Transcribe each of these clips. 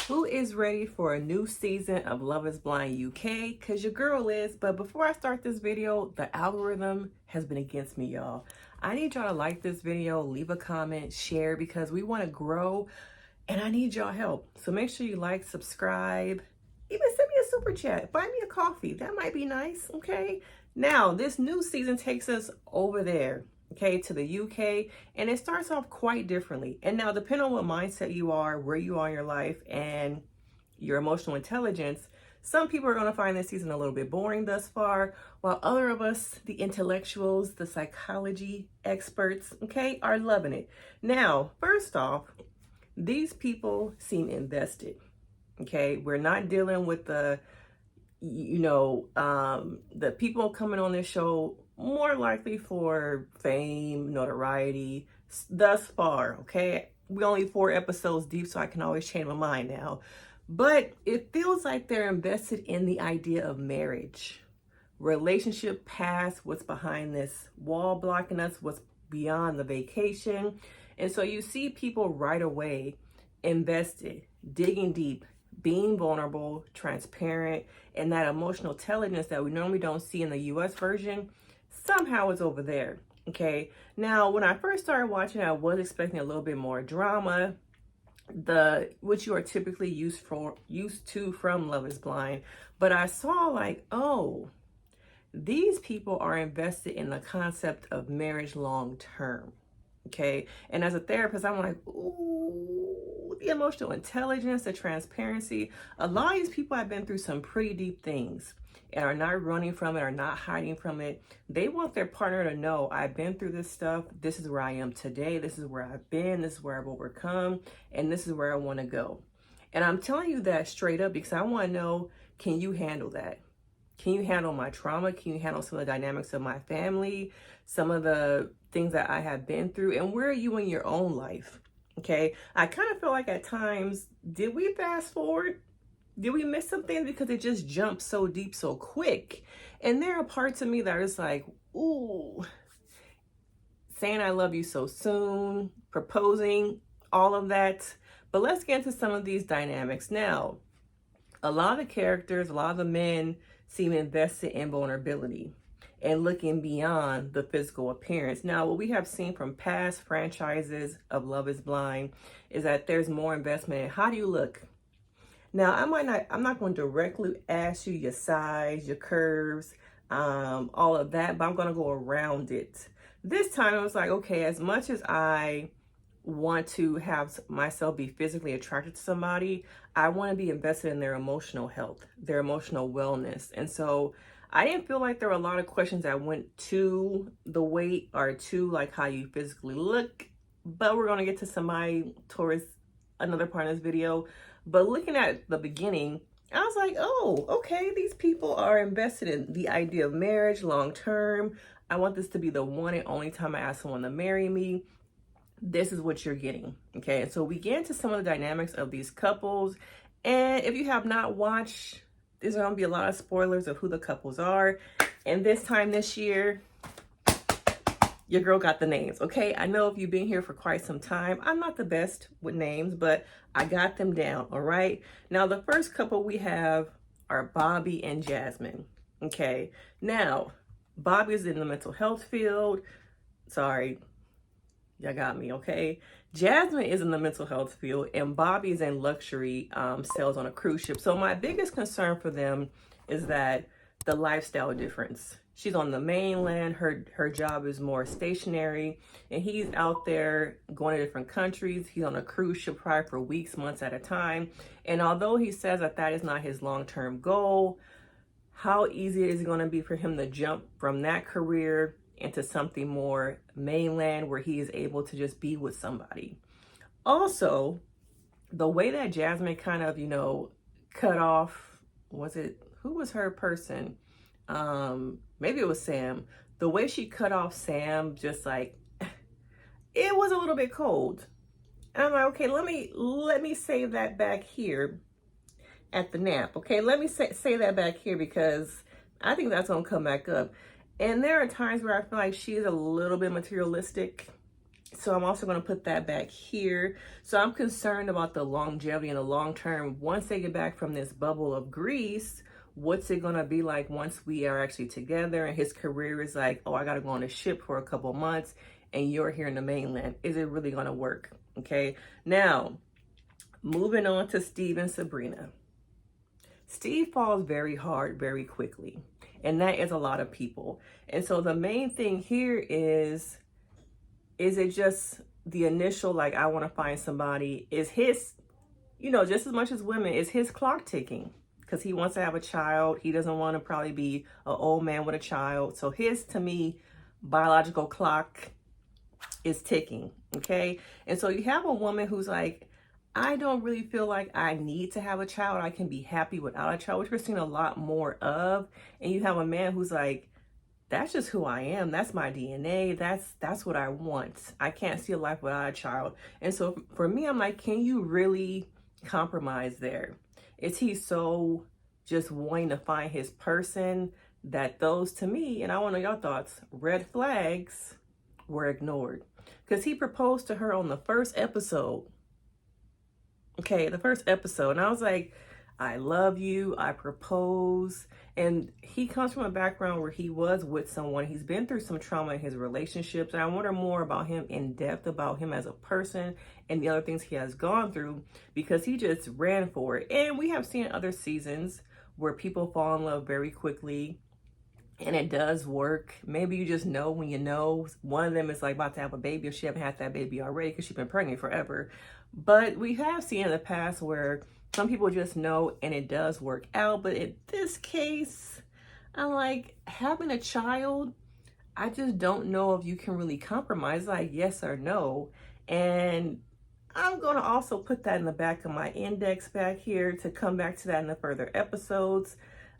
Who is ready for a new season of Love is Blind UK? Because your girl is. But before I start this video, the algorithm has been against me, y'all. I need y'all to like this video, leave a comment, share, because we want to grow and I need y'all help. So make sure you like, subscribe, even send me a super chat, buy me a coffee. That might be nice, okay? Now, this new season takes us over there, okay, to the UK, and it starts off quite differently. And now, depending on what mindset you are, where you are in your life, and your emotional intelligence, some people are going to find this season a little bit boring thus far, while other of us, the intellectuals, the psychology experts, okay, are loving it. Now, first off, these people seem invested, okay? We're not dealing with the people coming on this show more likely for fame, notoriety, thus far, okay? We're only 4 episodes deep, so I can always change my mind now. But it feels like they're invested in the idea of marriage, relationship past, what's behind this wall blocking us, what's beyond the vacation. And so you see people right away invested, digging deep, being vulnerable, transparent, and that emotional intelligence that we normally don't see in the US version, somehow is over there, okay? Now, when I first started watching, I was expecting a little bit more drama, which you are typically used to from Love is Blind, but I saw like, oh, these people are invested in the concept of marriage long term, okay? And as a therapist, I'm like, ooh, the emotional intelligence, the transparency. A lot of these people have been through some pretty deep things and are not running from it, are not hiding from it. They want their partner to know, I've been through this stuff. This is where I am today. This is where I've been. This is where I've overcome. And this is where I want to go. And I'm telling you that straight up because I want to know, can you handle that? Can you handle my trauma? Can you handle some of the dynamics of my family? Some of the things that I have been through? And where are you in your own life? Okay. I kind of feel like at times, did we fast forward? Did we miss something? Because it just jumped so deep, so quick. And there are parts of me that are just like, ooh, saying I love you so soon, proposing, all of that. But let's get into some of these dynamics. Now, a lot of the characters, a lot of the men seem invested in vulnerability and looking beyond the physical appearance. Now, what we have seen from past franchises of Love is Blind is that there's more investment in how do you look? Now, I'm not going to directly ask you your size, your curves, all of that, but I'm going to go around it. This time, I was like, okay, as much as I want to have myself be physically attracted to somebody, I want to be invested in their emotional health, their emotional wellness. And so I didn't feel like there were a lot of questions that went to the weight or to like how you physically look, but we're going to get to somebody towards another part of this video. But looking at the beginning, I was like, oh, okay, these people are invested in the idea of marriage long term. I want this to be the one and only time I ask someone to marry me. This is what you're getting, okay? And so we get into some of the dynamics of these couples. And if you have not watched, there's going to be a lot of spoilers of who the couples are. And this time this year, your girl got the names, okay? I know if you've been here for quite some time, I'm not the best with names, but I got them down, all right? Now, the first couple we have are Bobby and Jasmine, okay? Now, Bobby is in the mental health field. Sorry, y'all got me, okay? Jasmine is in the mental health field, and Bobby is in luxury sales on a cruise ship. So my biggest concern for them is that the lifestyle difference. She's on the mainland, her job is more stationary, and he's out there going to different countries. He's on a cruise ship probably for weeks, months at a time. And although he says that that is not his long-term goal, how easy is it going to be for him to jump from that career into something more mainland where he is able to just be with somebody? Also, the way that Jasmine kind of, cut off, who was her person? Maybe it was Sam. The way she cut off Sam, just like, it was a little bit cold. And I'm like, okay, let me save that back here at the nap. Okay, let me say that back here because I think that's gonna come back up. And there are times where I feel like she's a little bit materialistic So I'm also going to put that back here. So I'm concerned about the longevity and the long term. Once they get back from this bubble of Greece, what's it going to be like once we are actually together and his career is like, oh, I got to go on a ship for a couple of months and you're here in the mainland. Is it really going to work? Okay. Now, moving on to Steve and Sabrina. Steve falls very hard, very quickly. And that is a lot of people. And so the main thing here is it just the initial, like, I want to find somebody? Is his, just as much as women, is his clock ticking? Because he wants to have a child. He doesn't want to probably be an old man with a child. So his, to me, biological clock is ticking, okay? And so you have a woman who's like, I don't really feel like I need to have a child. I can be happy without a child, which we're seeing a lot more of. And you have a man who's like, that's just who I am. That's my DNA. That's what I want. I can't see a life without a child. And so for me, I'm like, can you really compromise there? Is he so just wanting to find his person that those, to me, and I want to know your thoughts, red flags were ignored? Because he proposed to her on the first episode. Okay, the first episode. And I was like, I love you, I propose. And he comes from a background where he was with someone. He's been through some trauma in his relationships. And I wonder more about him in depth, about him as a person and the other things he has gone through, because he just ran for it. And we have seen other seasons where people fall in love very quickly. And it does work. Maybe you just know when you know. One of them is like about to have a baby, or she haven't had that baby already because she's been pregnant forever. But we have seen in the past where some people just know and it does work out. But in this case, I'm like, having a child, I just don't know if you can really compromise, like yes or no. And I'm going to also put that in the back of my index back here to come back to that in the further episodes.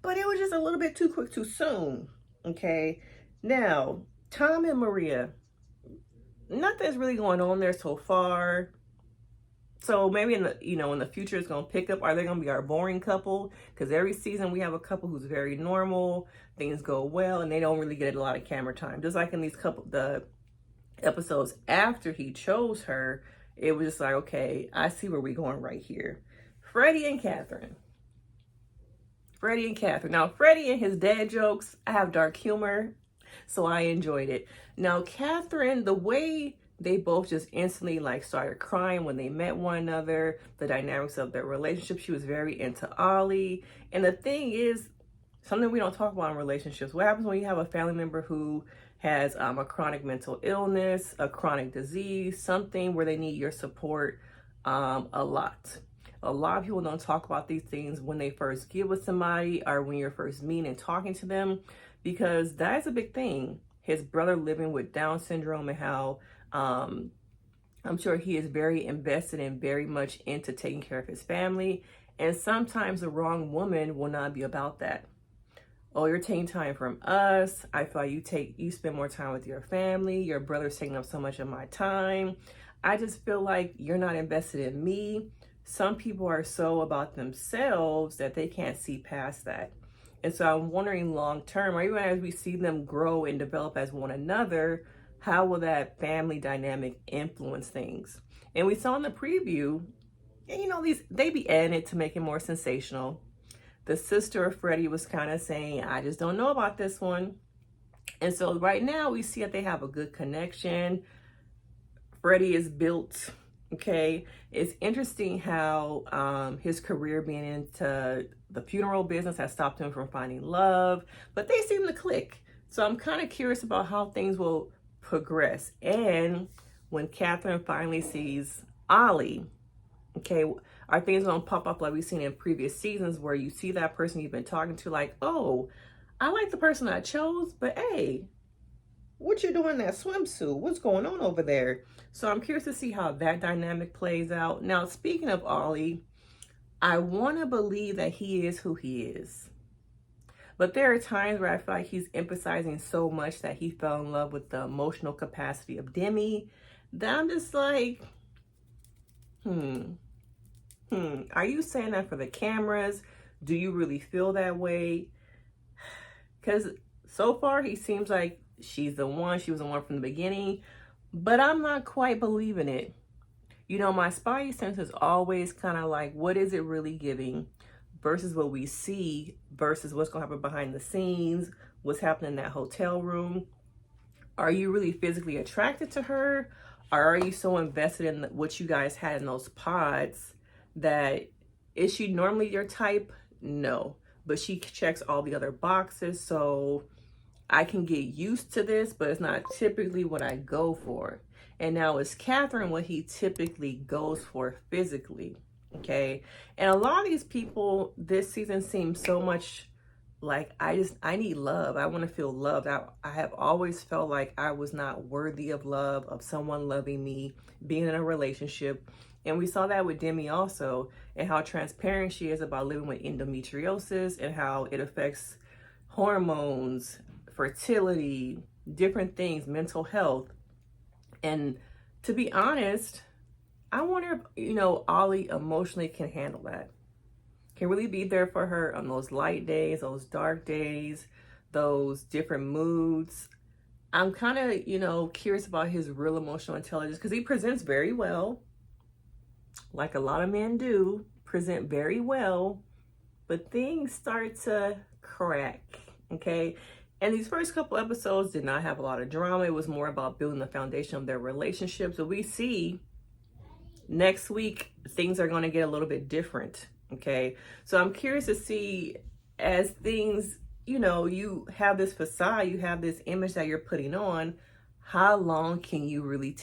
But it was just a little bit too quick, too soon. Okay. Now, Tom and Maria, nothing's really going on there so far. So maybe in the future it's going to pick up. Are they going to be our boring couple? Because every season we have a couple who's very normal. Things go well and they don't really get a lot of camera time. Just like in the episodes after he chose her, it was just like, okay, I see where we're going right here. Freddie and Catherine. Now, Freddie and his dad jokes, I have dark humor, so I enjoyed it. Now, Catherine, the way they both just instantly like started crying when they met one another, the dynamics of their relationship, she was very into Ollie. And the thing is, something we don't talk about in relationships, what happens when you have a family member who has a chronic mental illness, a chronic disease, something where they need your support a lot. A lot of people don't talk about these things when they first get with somebody or when you're first meeting and talking to them, because that's a big thing. His brother living with Down syndrome and how I'm sure he is very invested and very much into taking care of his family. And sometimes the wrong woman will not be about that. Oh, you're taking time from us. I feel like you spend more time with your family. Your brother's taking up so much of my time. I just feel like you're not invested in me. Some people are so about themselves that they can't see past that. And so I'm wondering long term, or even as we see them grow and develop as one another, how will that family dynamic influence things? And we saw in the preview, and they be adding it to make it more sensational. The sister of Freddie was kind of saying, I just don't know about this one. And so right now we see that they have a good connection. Freddie is built. Okay, it's interesting how his career being into the funeral business has stopped him from finding love, but they seem to click. So I'm kind of curious about how things will progress. And when Catherine finally sees Ollie, okay, are things going to pop up like we've seen in previous seasons where you see that person you've been talking to like, oh, I like the person I chose, but hey, what you doing in that swimsuit? What's going on over there? So I'm curious to see how that dynamic plays out. Now, speaking of Ollie, I want to believe that he is who he is. But there are times where I feel like he's emphasizing so much that he fell in love with the emotional capacity of Demi that I'm just like, are you saying that for the cameras? Do you really feel that way? Because so far he seems like she was the one from the beginning. but I'm not quite believing it. You know, my spidey sense is always kind of like, what is it really giving versus what we see versus what's going to happen behind the scenes, what's happening in that hotel room. Are you really physically attracted to her? Or are you so invested in what you guys had in those pods that is she normally your type? No, but she checks all the other boxes. So I can get used to this, but it's not typically what I go for. And now is Catherine what he typically goes for physically? Okay. And a lot of these people this season seem so much like I need love. I want to feel loved. I have always felt like I was not worthy of love, of someone loving me, being in a relationship. And we saw that with Demi also, and how transparent she is about living with endometriosis and how it affects hormones, fertility, different things, mental health. And to be honest, I wonder if, Ollie emotionally can handle that. Can really be there for her on those light days, those dark days, those different moods. I'm kind of, curious about his real emotional intelligence because he presents very well, like a lot of men do, present very well, but things start to crack, okay? And these first couple episodes did not have a lot of drama. It was more about building the foundation of their relationship. So we see next week, things are going to get a little bit different. Okay. So I'm curious to see as things, you have this facade, you have this image that you're putting on, how long can you really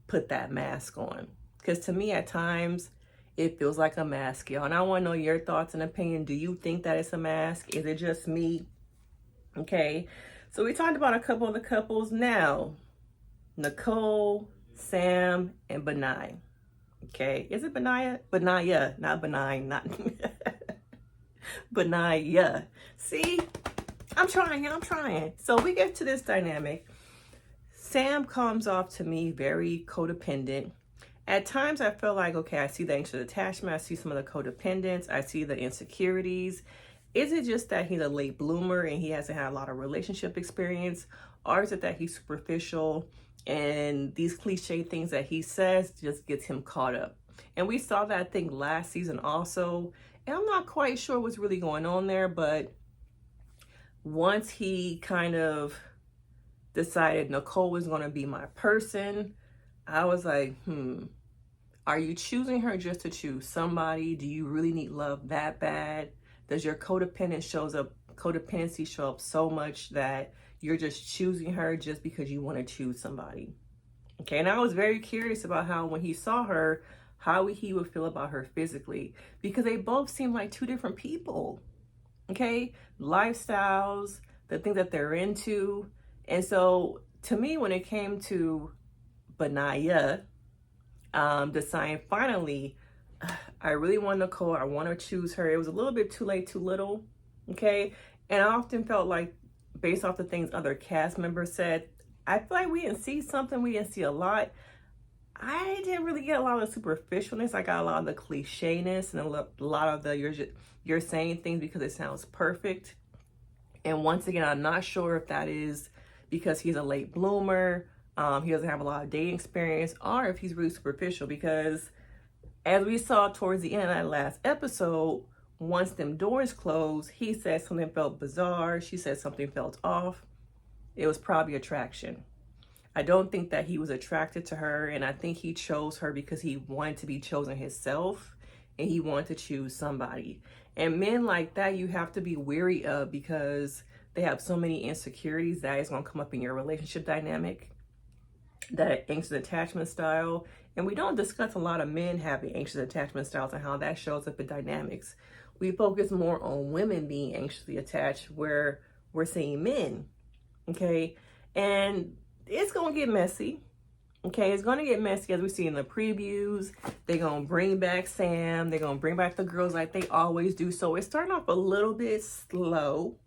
put that mask on? Because to me, at times, it feels like a mask, y'all. And I want to know your thoughts and opinion. Do you think that it's a mask? Is it just me? Okay. So we talked about a couple of the couples now. Nicole, Sam, and Benai. Okay, is it Benaya? Benaya, not benign, not Benaya. See, I'm trying. So we get to this dynamic. Sam comes off to me very codependent. At times I feel like, okay, I see the anxious attachment. I see some of the codependence. I see the insecurities. Is it just that he's a late bloomer and he hasn't had a lot of relationship experience? Or is it that he's superficial and these cliche things that he says just gets him caught up? And we saw that thing last season also. And I'm not quite sure what's really going on there, but once he kind of decided Nicole was going to be my person, I was like, are you choosing her just to choose somebody? Do you really need love that bad? Does your codependency show up so much that you're just choosing her just because you want to choose somebody? Okay, and I was very curious about how when he saw her, how he would feel about her physically, because they both seem like two different people. Okay, lifestyles, the things that they're into. And so to me, when it came to Benaya, deciding finally, I really want Nicole, I want to choose her. It was a little bit too late, too little. Okay, and I often felt like, based off the things other cast members said, I feel like we didn't see something, we didn't see a lot. I didn't really get a lot of the superficialness. I got a lot of the clichéness and a lot of the you're saying things because it sounds perfect. And once again, I'm not sure if that is because he's a late bloomer, he doesn't have a lot of dating experience, or if he's really superficial. Because as we saw towards the end of that last episode, once them doors closed, he said something felt bizarre. She said something felt off. It was probably attraction. I don't think that he was attracted to her, and I think he chose her because he wanted to be chosen himself, and he wanted to choose somebody. And men like that, you have to be wary of because they have so many insecurities that is going to come up in your relationship dynamic, that anxious attachment style. And we don't discuss a lot of men having anxious attachment styles and how that shows up in dynamics. We focus more on women being anxiously attached, where we're seeing men. Okay, and it's going to get messy. Okay, it's going to get messy as we see in the previews. They're going to bring back Sam. They're going to bring back the girls like they always do. So it's starting off a little bit slow.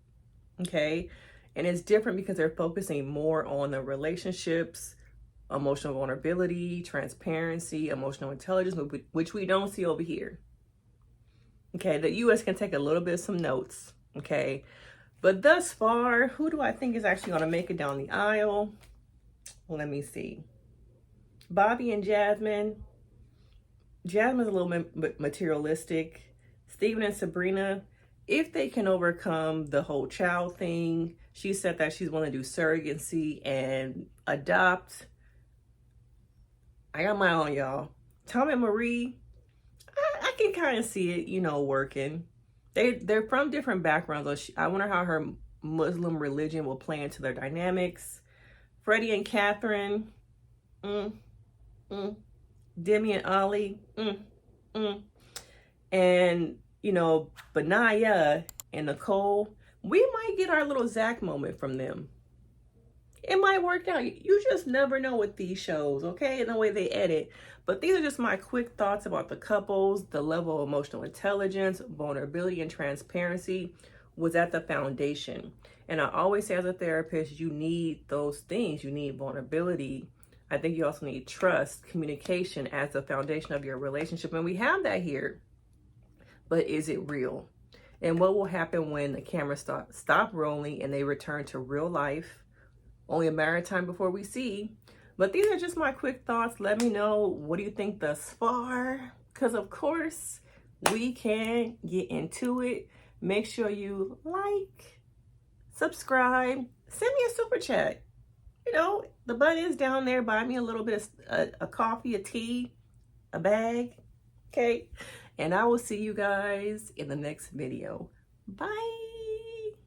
Okay, and it's different because they're focusing more on the relationships, emotional vulnerability, transparency, emotional intelligence, which we don't see over here. Okay, the U.S. can take a little bit of some notes. Okay, but thus far, who do I think is actually going to make it down the aisle? Let me see. Bobby and Jasmine. Jasmine's a little materialistic. Steven and Sabrina, if they can overcome the whole child thing, she said that she's willing to do surrogacy and adopt. I got my own, y'all. Tom and Marie, I can kind of see it, you know, working. They're from different backgrounds. I wonder how her Muslim religion will play into their dynamics. Freddie and Catherine, Demi and Ollie, and you know, Benaya and Nicole, we might get our little Zach moment from them. It might work out. You just never know with these shows, okay? And the way they edit. But these are just my quick thoughts about the couples. The level of emotional intelligence, vulnerability, and transparency was at the foundation. And I always say as a therapist, you need those things. You need vulnerability. I think you also need trust, communication as the foundation of your relationship. And we have that here. But is it real? And what will happen when the cameras stop rolling and they return to real life? Only a matter of time before we see. But these are just my quick thoughts. Let me know, what do you think thus far? Because of course, we can get into it. Make sure you like, subscribe, send me a super chat. You know, the button is down there. Buy me a little bit of a coffee, a tea, a bag. Okay. And I will see you guys in the next video. Bye.